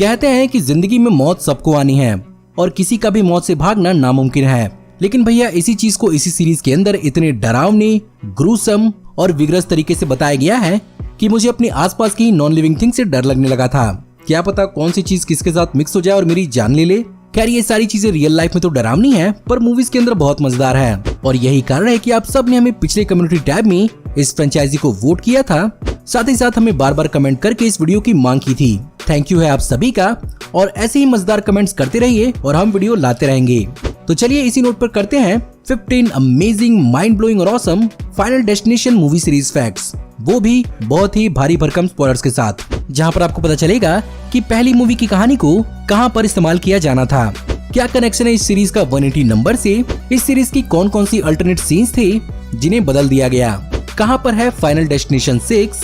कहते हैं कि जिंदगी में मौत सबको आनी है और किसी का भी मौत से भागना नामुमकिन है, लेकिन भैया इसी चीज को इसी सीरीज के अंदर इतने डरावने, ग्रूसम और विग्रस तरीके से बताया गया है कि मुझे अपने आसपास की नॉन लिविंग थिंग से डर लगने लगा था। क्या पता कौन सी चीज किसके साथ मिक्स हो जाए और मेरी जान ले ले। खैर ये सारी चीजें रियल लाइफ में तो डरावनी है, पर मूवीज के अंदर बहुत मजेदार है और यही कारण है कि आप सब ने हमें पिछले कम्युनिटी टैब में इस फ्रेंचाइजी को वोट किया था। साथ ही साथ हमें बार बार कमेंट करके इस वीडियो की मांग की थी। थैंक यू है आप सभी का और ऐसे ही मजेदार कमेंट्स करते रहिए और हम वीडियो लाते रहेंगे। तो चलिए इसी नोट पर करते हैं 15 अमेजिंग, माइंड ब्लोइंग और awesome final destination movie series facts, वो भी बहुत ही भारी भरकम स्पॉयलर्स के साथ, जहां पर आपको पता चलेगा कि पहली मूवी की कहानी को कहां पर इस्तेमाल किया जाना था, क्या कनेक्शन है इस सीरीज का 180 नंबर से, इस सीरीज की कौन कौन सी अल्टरनेट सीन्स थे जिन्हें बदल दिया गया, कहां पर है फाइनल डेस्टिनेशन 6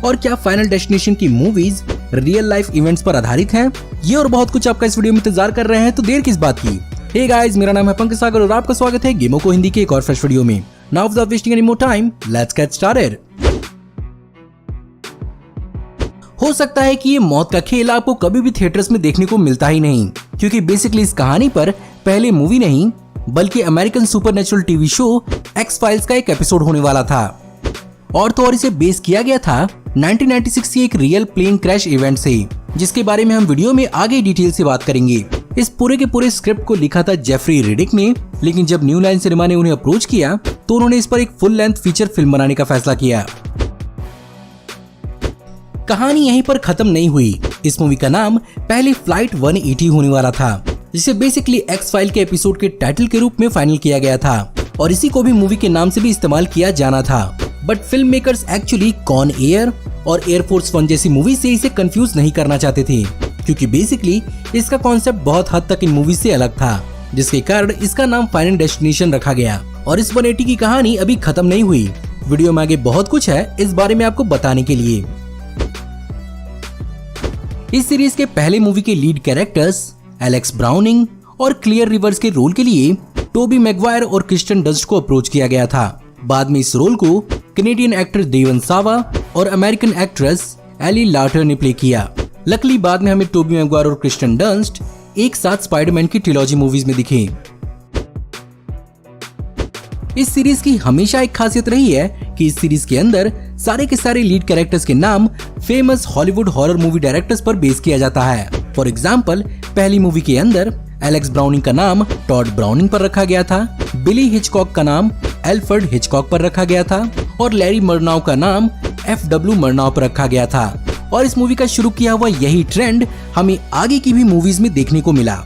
और क्या फाइनल डेस्टिनेशन की मूवीज रियल लाइफ इवेंट्स पर आधारित हैं। ये और बहुत कुछ आपका इस वीडियो में इंतजार कर रहे हैं, तो देर किस बात की। हे गाइस, मेरा नाम है पंकज सागर और आपका स्वागत है गेमो को हिंदी के एक और फ्रेश वीडियो में। Now without wasting any more time, let's get started. हो सकता है कि ये मौत का खेल आपको कभी भी थिएटर्स में देखने को मिलता ही नहीं, क्योंकि बेसिकली इस कहानी पर पहले मूवी नहीं बल्कि American supernatural TV show x files का एक एपिसोड होने वाला था और तो और इसे बेस किया गया था 1996 की एक रियल प्लेन क्रैश इवेंट से, जिसके बारे में हम वीडियो में आगे डिटेल से बात करेंगे। इस पूरे के पूरे स्क्रिप्ट को लिखा था जेफरी रिडिक ने, लेकिन जब न्यू लाइन सिनेमा ने उन्हें अप्रोच किया तो उन्होंने इस पर एक फुल लेंथ फीचर फिल्म बनाने का फैसला किया। कहानी यहीं पर खत्म नहीं हुई। इस मूवी का नाम पहले फ्लाइट 180 होने वाला था, जिसे बेसिकली एक्स फाइल के एपिसोड के टाइटल के रूप में फाइनल किया गया था और इसी को भी मूवी के नाम से भी इस्तेमाल किया जाना था। But film makers actually Con Air और एयरफोर्स 1 जैसी मूवी से इसे कंफ्यूज नहीं करना चाहते थे, क्योंकि बेसिकली इसका कॉन्सेप्ट बहुत हद तक इन मूवी से अलग था, जिसके कारण इसका नाम फाइनल डेस्टिनेशन रखा गया। और इस 180 की कहानी अभी खत्म नहीं हुई। वीडियो में आगे बहुत कुछ है इस बारे में आपको बताने के लिए। इस सीरीज के पहले मूवी के लीड कैरेक्टर्स एलेक्स ब्राउनिंग और क्लियर रिवर्स के रोल के लिए टोबी मैगवायर और क्रिस्टियन डस्ट को अप्रोच किया गया था। बाद में इस रोल को कैनेडियन एक्टर डेवन सावा और अमेरिकन एक्ट्रेस एली लार्टर ने प्ले किया। लकीली बाद में हमें टोबी मैगवायर और क्रिस्टियन डस्ट एक साथ स्पाइडरमैन की ट्रिलॉजी मूवीज में दिखे। इस सीरीज की हमेशा एक खासियत रही है कि इस सीरीज के अंदर सारे के सारे लीड कैरेक्टर्स के नाम famous Hollywood horror movie directors पर बेस किया जाता है। फॉर एग्जाम्पल, पहली मूवी के अंदर एलेक्स ब्राउनिंग का नाम टॉड ब्राउनिंग पर रखा गया था, बिली हिचकॉक का नाम एल्फ्रेड हिचकॉक पर रखा गया था और लैरी मर्नाव का नाम FW मर्नाव पर रखा गया था। और इस मूवी का शुरू किया हुआ यही ट्रेंड हमें आगे की भी मूवीज में देखने को मिला।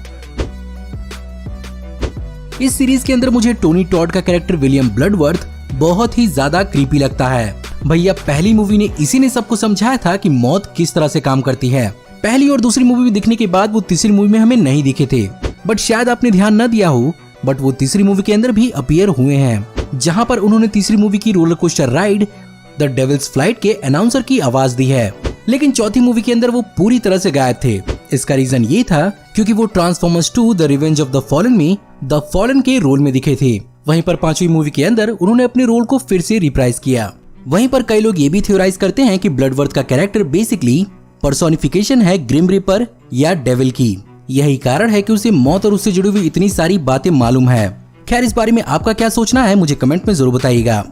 इस सीरीज के अंदर मुझे टोनी टॉड का कैरेक्टर विलियम ब्लडवर्थ बहुत ही ज्यादा क्रीपी लगता है। भैया पहली मूवी ने इसी ने सबको समझाया था कि मौत किस तरह से काम करती है। पहली और दूसरी मूवी दिखने के बाद वो तीसरी मूवी में हमें नहीं दिखे थे, बट शायद आपने ध्यान न दिया हो, बट वो तीसरी मूवी के अंदर भी अपीयर हुए हैं, जहां पर उन्होंने तीसरी मूवी की roller coaster ride the Devil's Flight के अनाउंसर की आवाज दी है। लेकिन चौथी मूवी के अंदर वो पूरी तरह से गायब थे। इसका रीजन ये था क्योंकि वो transformers 2 the revenge of the fallen में द फॉलन के रोल में दिखे थे। वहीं पर पांचवी मूवी के अंदर उन्होंने अपने रोल को फिर से रिप्राइज किया। वहीं पर कई लोग ये भी थ्योराइज करते हैं कि ब्लडवर्थ का कैरेक्टर बेसिकली पर्सोनिफिकेशन है ग्रिम रिपर या डेविल की। यही कारण है कि उसे मौत और उससे जुड़ी हुई इतनी सारी बातें मालूम है। खैर, इस बारे में आपका क्या सोचना है मुझे कमेंट में जरूर बताइएगा।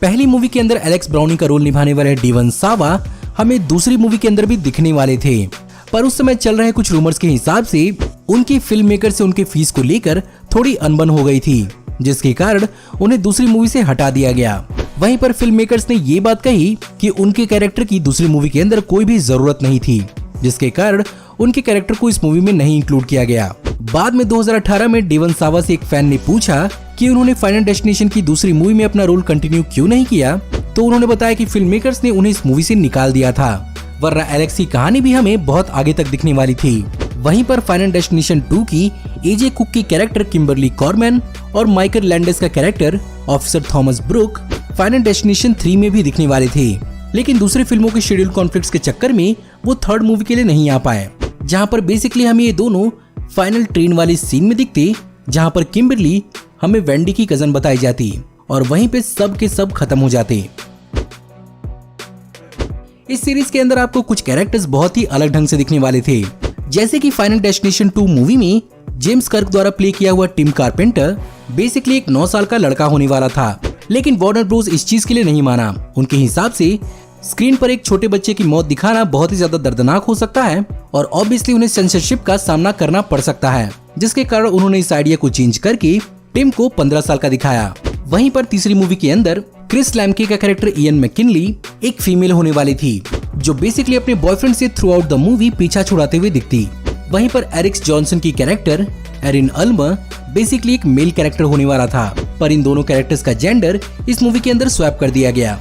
पहली मूवी के अंदर एलेक्स ब्राउनिंग का रोल निभाने वाले डेवन सावा हमें दूसरी मूवी के अंदर भी दिखने वाले थे, पर उस समय चल रहे कुछ रूमर्स के हिसाब से उनके फिल्म मेकर से उनके फीस को लेकर थोड़ी अनबन हो गई थी, जिसके कारण उन्हें दूसरी मूवी से हटा दिया गया। वहीं पर फिल्म मेकर्स ने ये बात कही कि उनके कैरेक्टर की दूसरी मूवी के अंदर कोई भी जरूरत नहीं थी, जिसके कारण उनके कैरेक्टर को इस मूवी में नहीं इंक्लूड किया गया। बाद में 2018 में डेवन सावा से एक फैन ने पूछा कि उन्होंने फाइनल डेस्टिनेशन की दूसरी मूवी में अपना रोल कंटिन्यू क्यों नहीं किया, तो उन्होंने बताया कि फिल्म मेकर्स ने उन्हें इस मूवी से निकाल दिया था, वरना एलेक्स की कहानी भी हमें बहुत आगे तक दिखने वाली थी। वहीं पर फाइनल डेस्टिनेशन 2 की एजे कुक की कैरेक्टर किम्बरली कॉर्मैन और माइकल लैंडेस का character officer Thomas Burke Final Destination 3 में भी दिखने वाले थे, लेकिन दूसरी फिल्मों के शेड्यूल कॉन्फ्लिक्ट्स के चक्कर में वो थर्ड मूवी के लिए नहीं आ पाए, जहां पर बेसिकली हमें ये दोनों फाइनल ट्रेन वाले सीन में दिखते, जहां पर किम्बरली हमें वेंडी की कजन बताई जाती और वहीं पे सब के सब खत्म हो जाते। इस सीरीज के अंदर आपको कुछ कैरेक्टर्स बहुत ही अलग ढंग से दिखने वाले थे, जैसे कि फाइनल डेस्टिनेशन 2 मूवी में जेम्स कर्क द्वारा प्ले किया हुआ टिम कारपेंटर बेसिकली एक 9 साल का लड़का होने वाला था, लेकिन वार्नर ब्रोस इस चीज के लिए नहीं माना। उनके हिसाब से स्क्रीन पर एक छोटे बच्चे की मौत दिखाना बहुत ही ज्यादा दर्दनाक हो सकता है और ऑब्वियसली उन्हें सेंसरशिप का सामना करना पड़ सकता है, जिसके कारण उन्होंने इस आइडिया को चेंज करके टिम को 15 साल का दिखाया। वहीं पर तीसरी मूवी के अंदर क्रिस लैम्के का कैरेक्टर इयन मैकिनली एक फीमेल होने वाली थी, जो बेसिकली अपने बॉयफ्रेंड से थ्रू आउट द मूवी पीछा छुड़ाते हुए दिखती। वहीं पर एरिक्स जॉनसन की कैरेक्टर एरिन अल्मर बेसिकली एक मेल कैरेक्टर होने वाला था, पर इन दोनों कैरेक्टर्स का जेंडर इस मूवी के अंदर स्वैप कर दिया गया।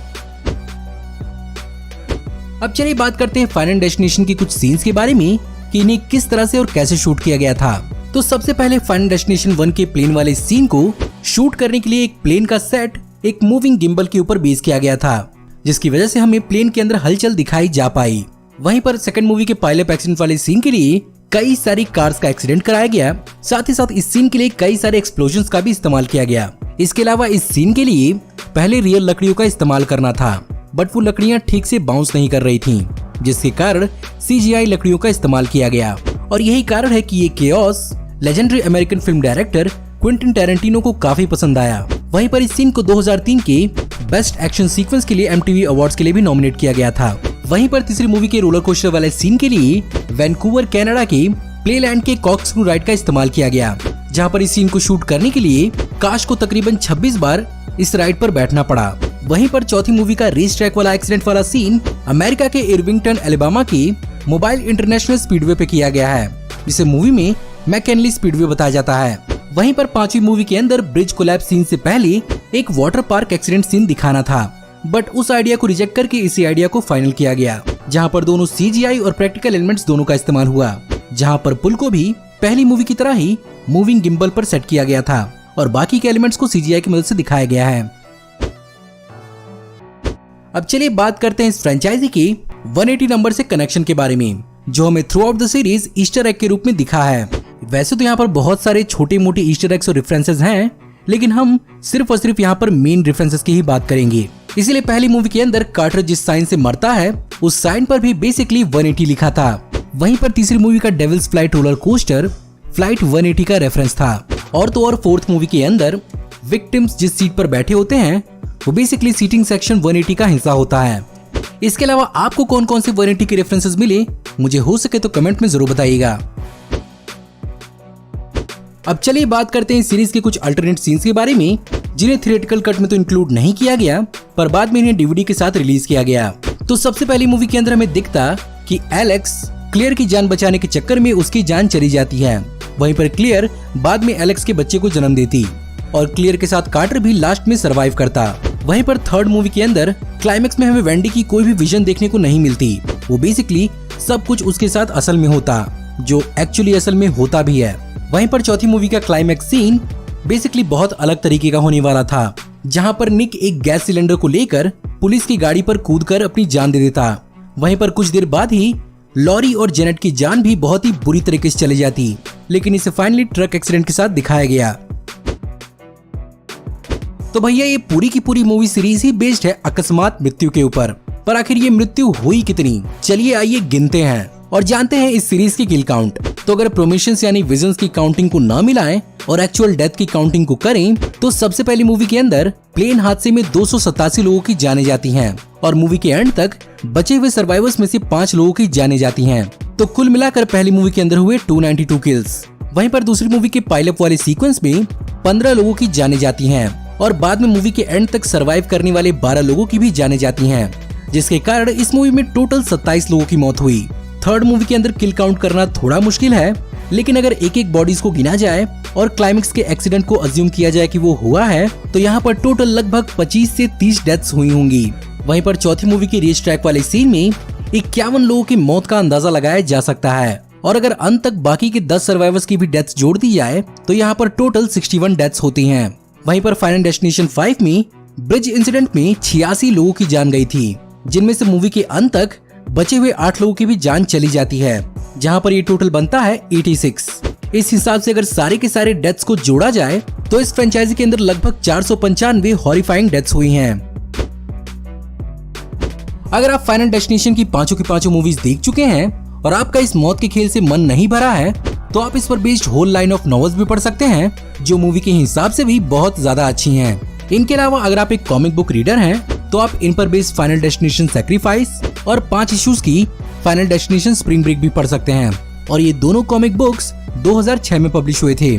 अब चलिए बात करते हैं फाइनल डेस्टिनेशन की कुछ सीन्स के बारे में कि इन्हें किस तरह से और कैसे शूट किया गया था। तो सबसे पहले फाइनल डेस्टिनेशन 1 के प्लेन वाले सीन को शूट करने के लिए एक प्लेन का सेट एक मूविंग गिम्बल के ऊपर बेस किया गया था, जिसकी वजह से हमें प्लेन के अंदर हलचल दिखाई जा पाई। वहीं पर सेकंड मूवी के पायलट एक्सीडेंट वाले सीन के लिए कई सारी कार्स का एक्सीडेंट कराया गया, साथ ही साथ इस सीन के लिए कई सारे एक्सप्लोजन्स का भी इस्तेमाल किया गया। इसके अलावा इस सीन के लिए पहले रियल लकड़ियों का इस्तेमाल करना था, बट वो लकड़ियां ठीक से बाउंस नहीं कर रही थीं, जिसके कारण CGI लकड़ियों का इस्तेमाल किया गया। और यही कारण है कि ये chaos legendary American film director Quentin Tarantino को काफी पसंद आया। वहीं पर इस सीन को 2003 के बेस्ट एक्शन सीक्वेंस के लिए MTV अवार्ड्स के लिए भी नॉमिनेट किया गया था। वहीं पर तीसरी मूवी के रोलर कोस्टर वाले सीन के लिए वैंकूवर कनाडा के प्लेलैंड के कॉर्कस्क्रू राइड का इस्तेमाल किया गया, जहां पर इस सीन को शूट करने के लिए काश को तकरीबन 26 बार इस राइड पर बैठना पड़ा। वहीं पर चौथी मूवी का रेस ट्रैक वाला एक्सीडेंट वाला सीन अमेरिका के इर्विंगटन एलिबामा की मोबाइल इंटरनेशनल स्पीडवे पे किया गया है, जिसे मूवी में मैकेनली स्पीडवे बताया जाता है। वहीं पर पांचवी मूवी के अंदर ब्रिज कोलैप्स सीन से पहले एक वाटर पार्क एक्सीडेंट सीन दिखाना था, बट उस आइडिया को रिजेक्ट करके इसी आइडिया को फाइनल किया गया, जहां पर दोनों CGI और प्रैक्टिकल एलिमेंट्स दोनों का इस्तेमाल हुआ, जहां पर पुल को भी पहली मूवी की तरह ही मूविंग गिम्बल पर सेट किया गया था और बाकी के एलिमेंट्स को CGI की मदद से दिखाया गया है। अब चलिए बात करते हैं इस फ्रेंचाइजी के 180 नंबर से कनेक्शन के बारे में, जो हमें through out the series Easter egg के रूप में दिखा है। वैसे तो यहाँ पर बहुत सारे छोटे मोटे ईस्टर एग्स और रेफरेंसेस हैं, लेकिन हम सिर्फ और सिर्फ यहाँ पर मेन रेफरेंसेस की ही बात करेंगे। इसीलिए पहली मूवी के अंदर कार्टर जिस साइन से मरता है उस साइन पर भी बेसिकली 180 लिखा था। वहीं पर तीसरी मूवी का Devil's Flight roller coaster flight 180 का रेफरेंस था। और तो और फोर्थ मूवी के अंदर विक्टिम्स जिस सीट पर बैठे होते हैं वो बेसिकली सीटिंग सेक्शन 180 का हिस्सा होता है। इसके अलावा आपको कौन कौन से 180 के रेफरेंसेस मिले मुझे हो सके तो कमेंट में जरूर बताइएगा। अब चलिए बात करते हैं सीरीज के कुछ अल्टरनेट सीन्स के बारे में, जिन्हें थिएट्रिकल कट में तो इंक्लूड नहीं किया गया, पर बाद में इन्हें DVD के साथ रिलीज किया गया। तो सबसे पहली मूवी के अंदर हमें दिखता कि एलेक्स क्लियर की जान बचाने के चक्कर में उसकी जान चली जाती है। वहीं पर क्लियर बाद में एलेक्स के बच्चे को जन्म देती और क्लियर के साथ कार्टर भी लास्ट में सरवाइव करता। वहीं पर थर्ड मूवी के अंदर क्लाइमेक्स में हमें वेंडी की कोई भी विजन देखने को नहीं मिलती। वो बेसिकली सब कुछ उसके साथ असल में होता, जो एक्चुअली असल में होता भी है। वहीं पर चौथी मूवी का क्लाइमेक्स सीन बेसिकली बहुत अलग तरीके का होने वाला था, जहां पर निक एक गैस सिलेंडर को लेकर पुलिस की गाड़ी पर कूदकर अपनी जान दे देता। वहीं पर कुछ देर बाद ही लॉरी और जेनेट की जान भी बहुत ही बुरी तरीके से चली जाती, लेकिन इसे फाइनली ट्रक एक्सीडेंट के साथ दिखाया गया। तो भैया ये पूरी की पूरी मूवी सीरीज ही बेस्ड है अकस्मात मृत्यु के ऊपर, पर आखिर ये मृत्यु हुई कितनी, चलिए आइए गिनते हैं और जानते हैं इस सीरीज की किल काउंट। तो अगर प्रोमिशंस यानी विजन्स की काउंटिंग को ना मिलाएं और एक्चुअल डेथ की काउंटिंग को करें तो सबसे पहली मूवी के अंदर प्लेन हादसे में 287 लोगों की जाने जाती हैं और मूवी के एंड तक बचे हुए सर्वाइवर्स में से 5 लोगों की जाने जाती हैं। तो कुल मिलाकर पहली मूवी के अंदर हुए 292 किल्स। वहीं पर दूसरी मूवी के पाइलअप वाले सीक्वेंस में 15 लोगों की जाने जाती हैं और बाद में मूवी के एंड तक सर्वाइव करने वाले 12 लोगों की भी जाने जाती हैं, जिसके कारण इस मूवी में टोटल 27 लोगों की मौत हुई। थर्ड मूवी के अंदर किल काउंट करना थोड़ा मुश्किल है, लेकिन अगर एक एक बॉडीज को गिना जाए और क्लाइमेक्स के एक्सीडेंट को अज्यूम किया जाए कि वो हुआ है तो यहाँ पर टोटल लगभग 25 से 30 डेथ्स हुई होंगी। वहीं पर चौथी मूवी के रेस ट्रैक वाले सीन में 51 लोगों की मौत का अंदाजा लगाया जा सकता है और अगर अंत तक बाकी के 10 सर्वाइवर्स की भी डेथ्स जोड़ दी जाए तो यहाँ पर टोटल 61 डेथ्स होती हैं। वहीं पर फाइनल डेस्टिनेशन 5 में ब्रिज इंसिडेंट में 86 लोगों की जान गई थी, जिनमें से मूवी के अंत तक बचे हुए 8 लोगों की भी जान चली जाती है, जहां पर ये टोटल बनता है 86। इस हिसाब से अगर सारे के सारे डेथ्स को जोड़ा जाए तो इस फ्रेंचाइजी के अंदर लगभग 495 हॉरिफाइंग डेथ्स हुई हैं। अगर आप फाइनल डेस्टिनेशन की पांचों मूवीज देख चुके हैं और आपका इस मौत के खेल से मन नहीं भरा है तो आप इस पर based whole line of novels भी पढ़ सकते हैं, जो मूवी के हिसाब से भी बहुत ज्यादा अच्छी हैं। इनके अलावा अगर आप एक कॉमिक बुक रीडर हैं तो आप इन पर बेस्ड फाइनल डेस्टिनेशन सैक्रिफाइस और 5 इश्यूज की फाइनल डेस्टिनेशन स्प्रिंग ब्रेक भी पढ़ सकते हैं, और ये दोनों कॉमिक बुक्स 2006 में पब्लिश हुए थे।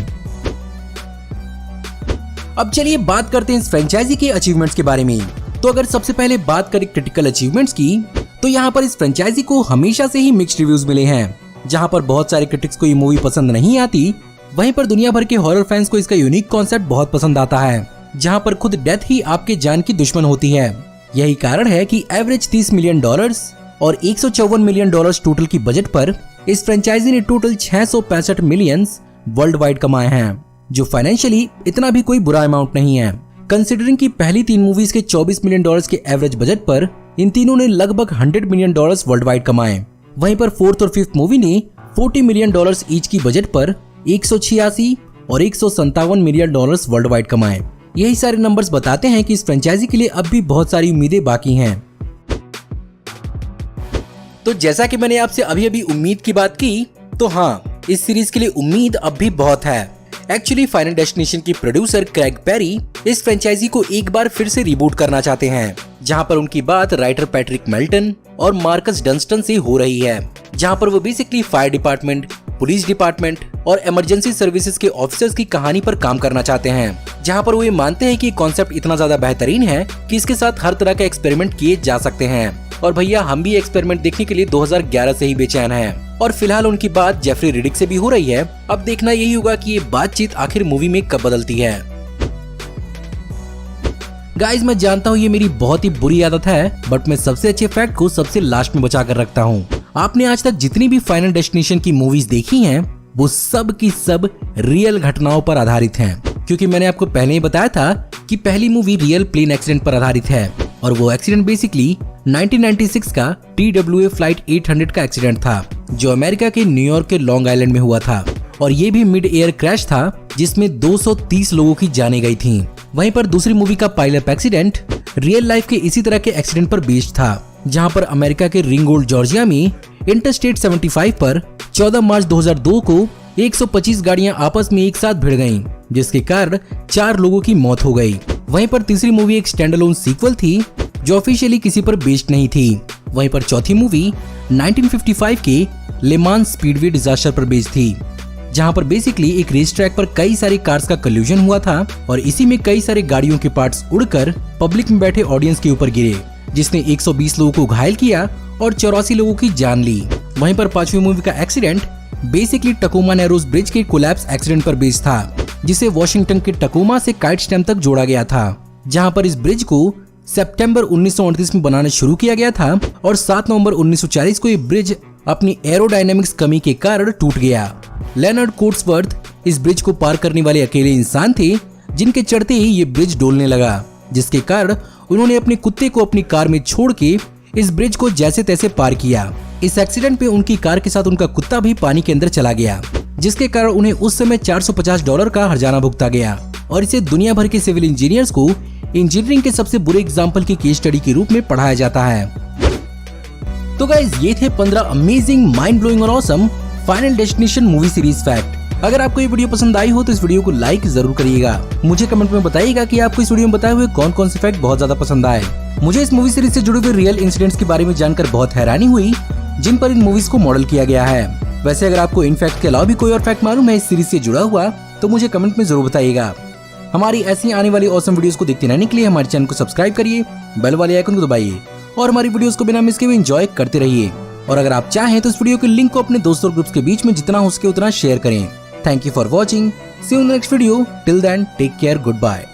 अब चलिए बात करते हैं इस फ्रेंचाइजी के अचीवमेंट्स के बारे में। तो अगर सबसे पहले बात करें क्रिटिकल अचीवमेंट्स की, तो यहाँ पर इस फ्रेंचाइजी को हमेशा से ही मिक्स्ड रिव्यूज मिले हैं। जहाँ पर बहुत सारे क्रिटिक्स को ये मूवी पसंद नहीं आती, वहीं पर दुनिया भर के हॉरर फैंस को इसका यूनिक कॉन्सेप्ट बहुत पसंद आता है, जहाँ पर खुद डेथ ही आपके जान की दुश्मन होती है। यही कारण है कि एवरेज $30 मिलियन और $154 मिलियन टोटल की बजट पर इस फ्रेंचाइजी ने टोटल 665 मिलियन वर्ल्ड वाइड कमाए हैं, जो फाइनेंशियली इतना भी कोई बुरा अमाउंट नहीं है, कंसिडरिंग की पहली 3 मूवीज के $24 मिलियन के एवरेज बजट पर इन तीनों ने लगभग $100 मिलियन वर्ल्ड वाइड कमाए। वहीं पर 4th और 5th मूवी ने $40 मिलियन ईच की बजट पर 186 और 157 मिलियन वर्ल्ड वाइड कमाए। यही सारे नंबर्स बताते हैं कि इस फ्रेंचाइजी के लिए अब भी बहुत सारी उम्मीदें बाकी हैं। तो जैसा कि मैंने आपसे अभी उम्मीद की बात की, तो हाँ, इस सीरीज के लिए उम्मीद अब भी बहुत है। एक्चुअली फाइनल डेस्टिनेशन की प्रोड्यूसर क्रेग पेरी इस फ्रेंचाइजी को एक बार फिर से रिबूट करना चाहते हैं, जहां पर उनकी बात राइटर पैट्रिक मेल्टन और मार्कस डंस्टन से हो रही है, जहां पर वो basically fire department, police department और इमरजेंसी सर्विसेज के ऑफिसर्स की कहानी पर काम करना चाहते हैं, जहां पर वो ये मानते हैं कि कॉन्सेप्ट इतना ज्यादा बेहतरीन है कि इसके साथ हर तरह के एक्सपेरिमेंट किए जा सकते हैं। और भैया हम भी एक्सपेरिमेंट देखने के लिए 2011 से ही बेचैन हैं। और फिलहाल उनकी बात जेफरी रिडिक से भी हो रही है। अब देखना यही होगा कि ये बातचीत आखिर मूवी में कब बदलती है। गाइज मैं जानता हूँ ये मेरी बहुत ही बुरी आदत है, बट मैं सबसे अच्छे फैक्ट को सबसे लास्ट में बचा कर रखता हूँ। आपने आज तक जितनी भी फाइनल डेस्टिनेशन की मूवीज देखी हैं, वो सब की सब रियल घटनाओं पर आधारित हैं, क्योंकि मैंने आपको पहले ही बताया था कि पहली मूवी रियल प्लेन एक्सीडेंट पर आधारित है, और वो एक्सीडेंट बेसिकली 1996 का TWA फ्लाइट 800 का एक्सीडेंट था, जो अमेरिका के न्यूयॉर्क के लॉन्ग आइलैंड में हुआ था, और ये भी मिड एयर क्रैश था जिसमें 230 लोगों की जानें गई थी। वहीं पर दूसरी मूवी का पाइलअप एक्सीडेंट रियल लाइफ के इसी तरह के एक्सीडेंट पर बेस्ड था, जहां पर अमेरिका के रिंगोल्ड जॉर्जिया में इंटरस्टेट 75 पर 14 मार्च 2002 को 125 गाड़ियां आपस में एक साथ भिड़ गईं, जिसके कारण 4 लोगों की मौत हो गई। वहीं पर तीसरी मूवी एक स्टैंडअलोन सीक्वल थी जो ऑफिशियली किसी पर बेस्ड नहीं थी। वहीं पर चौथी मूवी 1955 के ले मांस स्पीडवे डिजास्टर पर बेस्ड थी, जहां पर बेसिकली एक रेस ट्रैक पर कई सारी कार्स का कल्यूजन हुआ था, और इसी में कई सारे गाड़ियों के पार्ट्स उड़कर पब्लिक में बैठे ऑडियंस के ऊपर गिरे, जिसने 120 लोगों को घायल किया और 84 लोगों की जान ली। वहीं पर पांचवी मूवी का एक्सीडेंट बेसिकली टकोमा नैरोस ब्रिज के कोलैप्स एक्सीडेंट पर बेस्ड था, जिसे वॉशिंगटन के टकोमा से काइट स्टैम तक जोड़ा गया था, जहां पर इस ब्रिज को सितंबर 1938 में बनाना शुरू किया गया था, और 7 नवंबर 1940 को ये ब्रिज अपनी एरोडायनेमिक्स कमी के कारण टूट गया। लेनर्ड कोट्सवर्थ इस ब्रिज को पार करने वाले अकेले इंसान थे, जिनके चढ़ते ही ये ब्रिज डोलने लगा, जिसके कारण उन्होंने अपने कुत्ते को अपनी कार में छोड़ के इस ब्रिज को जैसे तैसे पार किया। इस एक्सीडेंट पे उनकी कार के साथ उनका कुत्ता भी पानी के अंदर चला गया, जिसके कारण उन्हें उस समय $450 का हर्जाना भुगता गया, और इसे दुनिया भर के सिविल इंजीनियर्स को इंजीनियरिंग के सबसे बुरे एग्जाम्पल की केस स्टडी के रूप में पढ़ाया जाता है। तो गाइस ये थे 15 अमेजिंग, माइंड ब्लोइंग और awesome final destination movie series fact. अगर आपको ये वीडियो पसंद आई हो तो इस वीडियो को लाइक जरूर करिएगा। मुझे कमेंट में बताइएगा कि आपको इस वीडियो में बताए हुए कौन कौन से फैक्ट बहुत ज्यादा पसंद आए। मुझे इस मूवी सीरीज से जुड़े हुए रियल इंसिडेंट्स के बारे में जानकर बहुत हैरानी हुई, जिन पर इन मूवीज को मॉडल किया गया है। वैसे अगर आपको इन फैक्ट के अलावा भी कोई और फैक्ट मालूम है इस सीरीज से जुड़ा हुआ, तो मुझे कमेंट में जरूर बताइएगा। हमारी ऐसी आने वाली ऑसम वीडियोस को देखते रहने के लिए हमारे चैनल को सब्सक्राइब करिए, बेल वाले आइकन को दबाइए, और हमारी वीडियोस को बिना मिस किए एंजॉय करते रहिए। और अगर आप चाहें तो इस वीडियो के लिंक को अपने दोस्तों और ग्रुप्स के बीच में जितना हो सके उतना शेयर करें। Thank you for watching. See you in the next video. Till then take care, good bye.